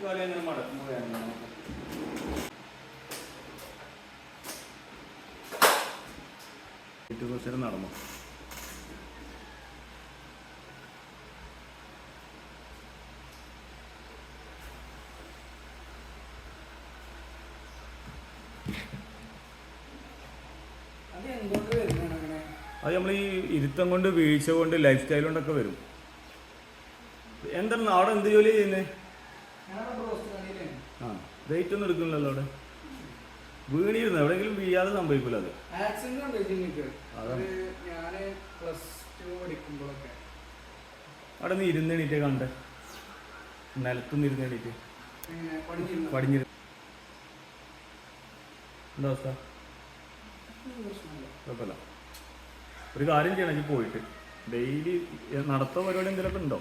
കാലം എങ്ങനെ മടക്കുമ്പോൾ കുറച്ച് നേരം നടന്നു. അത് നമ്മൾ ഈ ഇരുത്തം കൊണ്ട്, വീഴ്ച കൊണ്ട്, ലൈഫ് സ്റ്റൈൽ കൊണ്ടൊക്കെ വരും. എന്താണ് അവിടെ എന്ത് ജോലി ചെയ്യുന്നത്? ആ, വെയിറ്റ് ഒന്നും എടുക്കുന്നില്ലല്ലോ അവിടെ. വീണിരുന്നു എവിടെയെങ്കിലും വീഴാതെ സംഭവിക്കില്ല. അത് അവിടെ നിന്ന് ഇരുന്നെണീറ്റേ കണ്ടേ, നിലത്തുനിന്ന് ഇരുന്നെണീറ്റ് പടിഞ്ഞിരുന്നു. എന്താ അവസ്ഥ? കുഴപ്പമില്ല. ഒരു കാര്യം ചെയ്യണം, പോയിട്ട് ഡെയിലി നടത്തോ പരിപാടി എന്തെങ്കിലുമൊക്കെ ഉണ്ടോ?